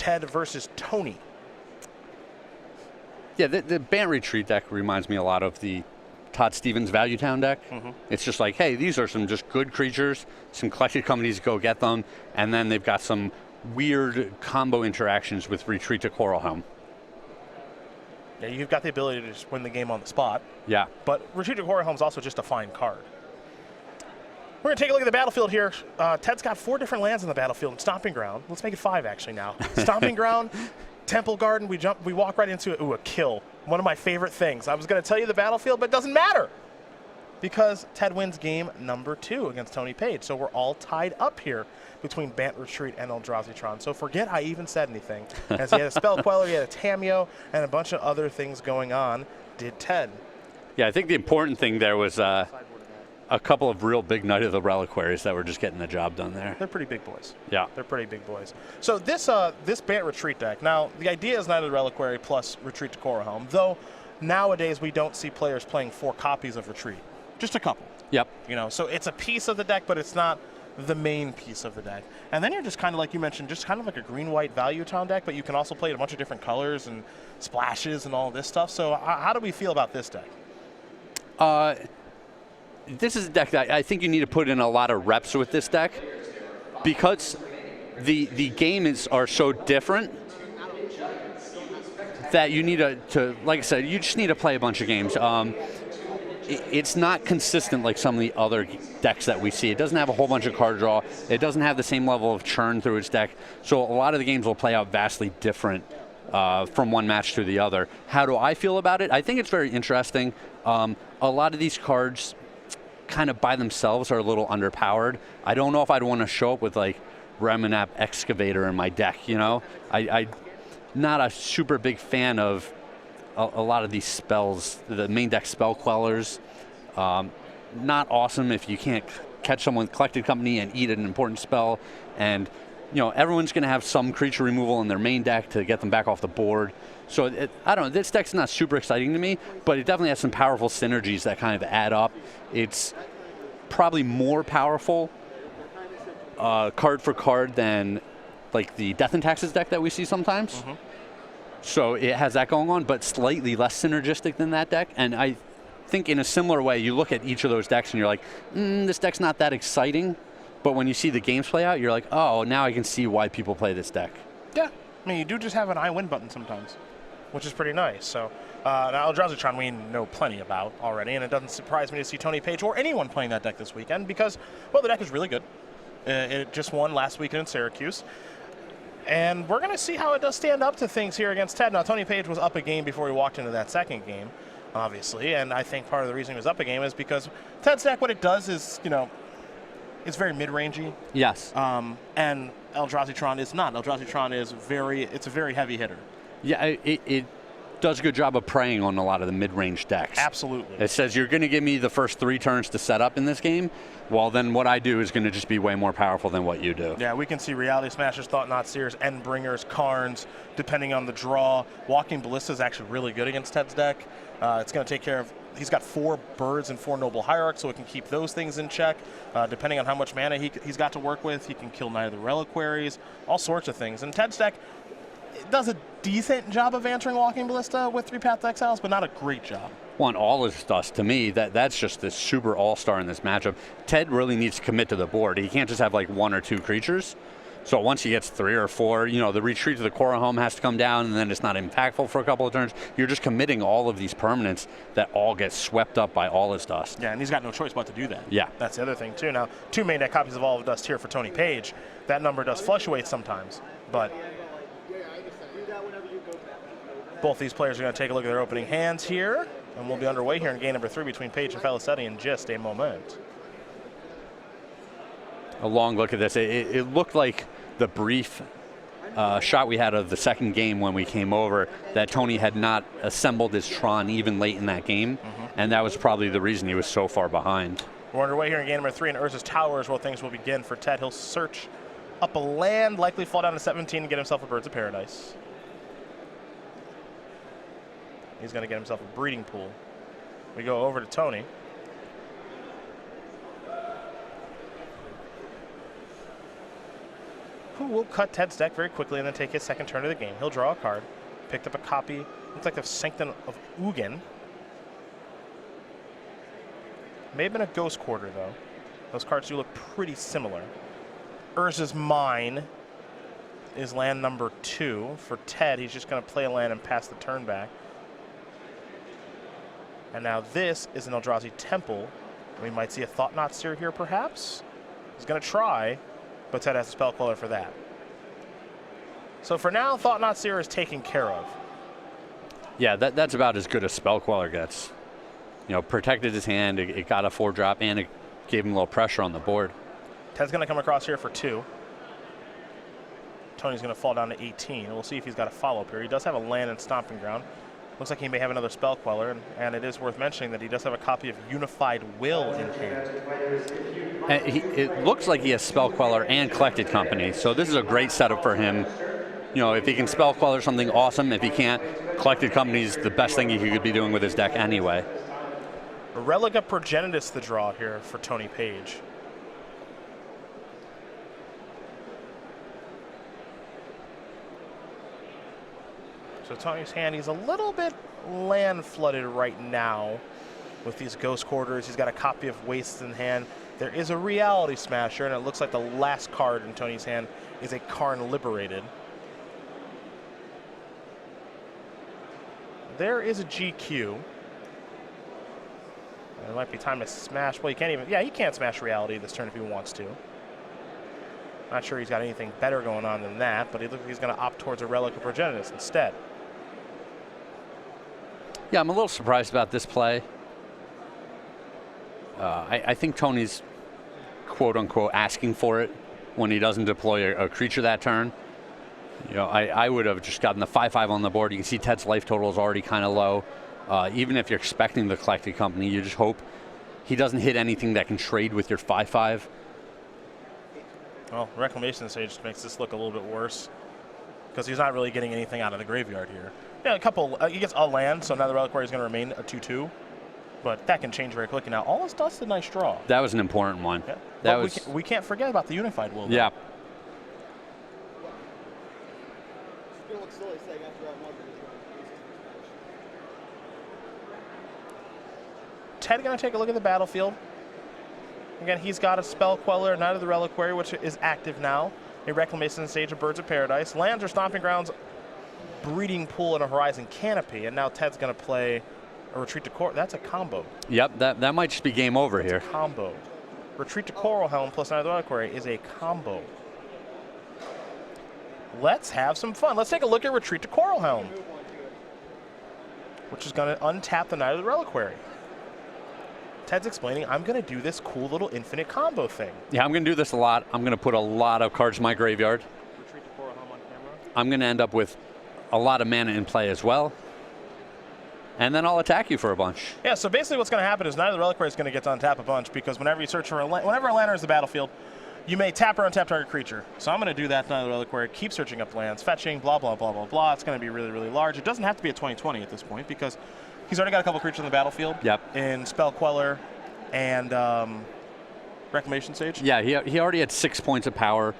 Ted versus Tony. Yeah, the Bant Retreat deck reminds me a lot of the Todd Stevens Value Town deck. It's just like, hey, these are some just good creatures, some collected companies go get them, and then they've got some weird combo interactions with Retreat to Coral Helm. Yeah, you've got the ability to just win the game on the spot. Yeah. But Retreat to Coral Helm is also just a fine card. We're going to take a look at the battlefield here. Ted's got 4 different lands on the battlefield. Stomping Ground. Let's make it 5 actually now. Stomping Ground, Temple Garden. We walk right into it. Ooh, a kill. One of my favorite things. I was going to tell you the battlefield, but it doesn't matter because Ted wins game number 2 against Tony Page. So we're all tied up here between Bant Retreat and Eldrazi-tron. So forget I even said anything. As he had a Spell Queller, he had a Tameo, and a bunch of other things going on. Did Ted. Yeah, I think the important thing there was a couple of real big Knight of the Reliquaries that were just getting the job done there. They're pretty big boys. Yeah. They're pretty big boys. So this Bant Retreat deck, now the idea is Knight of the Reliquary plus Retreat to Coral Helm, though nowadays we don't see players playing 4 copies of Retreat. Just a couple. Yep. You know, so it's a piece of the deck, but it's not the main piece of the deck. And then you're just kind of, like you mentioned, just kind of like a green-white Value Town deck, but you can also play it a bunch of different colors and splashes and all this stuff. So how do we feel about this deck? This is a deck that I think you need to put in a lot of reps with this deck because the games are so different that you need to, like I said, you just need to play a bunch of games. It's not consistent like some of the other decks that we see. It doesn't have a whole bunch of card draw. It doesn't have the same level of churn through its deck. So a lot of the games will play out vastly different from one match to the other. How do I feel about it? I think it's very interesting. A lot of these cards kind of by themselves are a little underpowered. I don't know if I'd want to show up with like Reminap Excavator in my deck, you know? I'm not a super big fan of a lot of these spells. The main deck Spell Quellers, not awesome if you can't catch someone with Collected Company and eat an important spell. And you know, everyone's going to have some creature removal in their main deck to get them back off the board. So I don't know, this deck's not super exciting to me, but it definitely has some powerful synergies that kind of add up. It's probably more powerful card for card than like the Death and Taxes deck that we see sometimes. So it has that going on, but slightly less synergistic than that deck. And I think in a similar way, you look at each of those decks and you're like, this deck's not that exciting. But when you see the games play out, you're like, oh, now I can see why people play this deck. Yeah, I mean, you do just have an I win button sometimes, which is pretty nice. So now Eldrazi-tron we know plenty about already, and it doesn't surprise me to see Tony Page or anyone playing that deck this weekend because, well, the deck is really good. It just won last weekend in Syracuse. And we're going to see how it does stand up to things here against Ted. Now, Tony Page was up a game before he walked into that second game, obviously, and I think part of the reason he was up a game is because Ted's deck, what it does is, you know, it's very mid-rangey. Yes. And Eldrazi-tron is not. Eldrazi-tron is it's a very heavy hitter. Yeah, it does a good job of preying on a lot of the mid-range decks. Absolutely. It says you're going to give me the first 3 turns to set up in this game. Well, then what I do is going to just be way more powerful than what you do. Yeah, we can see Reality Smashers, Thought-Knot Seers, Endbringers, Karns, depending on the draw. Walking Ballista is actually really good against Ted's deck. It's going to take care of. He's got 4 birds and 4 Noble Hierarchs, so it can keep those things in check. Depending on how much mana he's got to work with, he can kill Knight of the Reliquaries, all sorts of things. And Ted's deck does a decent job of answering Walking Ballista with 3 Path to Exiles, but not a great job. Well, and all his stuff, to me, that's just this super all-star in this matchup. Ted really needs to commit to the board. He can't just have like 1 or 2 creatures. So once he gets 3 or 4, you know, the Retreat to the Coral Helm has to come down, and then it's not impactful for a couple of turns. You're just committing all of these permanents that all get swept up by all his dust. Yeah, and he's got no choice but to do that. Yeah. That's the other thing, too. Now, 2 main deck copies of All of Dust here for Tony Page. That number does fluctuate sometimes, but both these players are going to take a look at their opening hands here, and we'll be underway here in game number 3 between Page and Fellecetti in just a moment. A long look at this. It looked like the brief shot we had of the second game when we came over that Tony had not assembled his Tron even late in that game, and that was probably the reason he was so far behind. We're underway here in game number 3 in Urza's Towers where things will begin for Ted. He'll search up a land, likely fall down to 17 and get himself a Birds of Paradise. He's going to get himself a breeding pool. We go over to Tony. who will cut Ted's deck very quickly and then take his second turn of the game. He'll draw a card. Picked up a copy, looks like the Sanctum of Ugin. May have been a Ghost Quarter, though. Those cards do look pretty similar. Urza's Mine is land number 2. For Ted, he's just going to play a land and pass the turn back. And now this is an Eldrazi Temple. We might see a Thought-Knot Seer here, perhaps. He's going to try, but Ted has a Spell Queller for that. So for now, Thought-Knot Seer is taken care of. Yeah, that's about as good as Spell Queller gets. You know, protected his hand, it got a 4-drop, and it gave him a little pressure on the board. Ted's going to come across here for 2. Tony's going to fall down to 18. We'll see if he's got a follow-up here. He does have a land and Stomping Ground. Looks like he may have another Spell Queller, and it is worth mentioning that he does have a copy of Unified Will in hand. And it looks like he has Spell Queller and Collected Company, so this is a great setup for him. You know, if he can Spell Queller something awesome, if he can't, Collected Company is the best thing he could be doing with his deck anyway. Relica Progenitus the draw here for Tony Page. So Tony's hand, he's a little bit land flooded right now with these Ghost Quarters. He's got a copy of Waste in hand. There is a Reality Smasher, and it looks like the last card in Tony's hand is a Karn Liberated. There is a GQ. It might be time to smash. Well, he can't even. Yeah, he can't smash Reality this turn if he wants to. Not sure he's got anything better going on than that, but he looks like he's going to opt towards a Relic of Progenitus instead. Yeah, I'm a little surprised about this play. I think Tony's quote-unquote asking for it when he doesn't deploy a creature that turn. You know, I would have just gotten the 5/5 on the board. You can see Ted's life total is already kind of low. Even if you're expecting the Collected Company, you just hope he doesn't hit anything that can trade with your 5/5. Well, Reclamation Sage makes this look a little bit worse because he's not really getting anything out of the graveyard here. Yeah, a couple. He gets a land, so now the Reliquary is going to remain a 2/2. But that can change very quickly now. All this does is a nice draw. That was an important one. Yeah. That but was. We can't forget about the Unified Will. Though. Yeah. Ted going to take a look at the battlefield. Again, he's got a Spell Queller, Knight of the Reliquary, which is active now. A Reclamation Sage, a Birds of Paradise. Lands or Stomping Grounds, Breeding Pool, and a Horizon Canopy. And now Ted's going to play a Retreat to Coral. That's a combo. Yep, that might just be game over here. Combo. Retreat to Coral Helm plus Knight of the Reliquary is a combo. Let's have some fun. Let's take a look at Retreat to Coral Helm, which is going to untap the Knight of the Reliquary. Ted's explaining, I'm going to do this cool little infinite combo thing. Yeah, I'm going to do this a lot. I'm going to put a lot of cards in my graveyard. Retreat to Coral Helm on camera. I'm going to end up with a lot of mana in play as well. And then I'll attack you for a bunch. Yeah, so basically what's going to happen is Knight of the Reliquary is going to get to untap a bunch because whenever you search for whenever a land enters the battlefield, you may tap or untap target creature. So I'm going to do that, Knight of the Reliquary, keep searching up lands, fetching, blah, blah, blah, blah, blah. It's going to be really, really large. It doesn't have to be a 20/20 at this point because he's already got a couple creatures on the battlefield. Yep. In Spell Queller and Reclamation Sage. Yeah, he already had 6 points of power.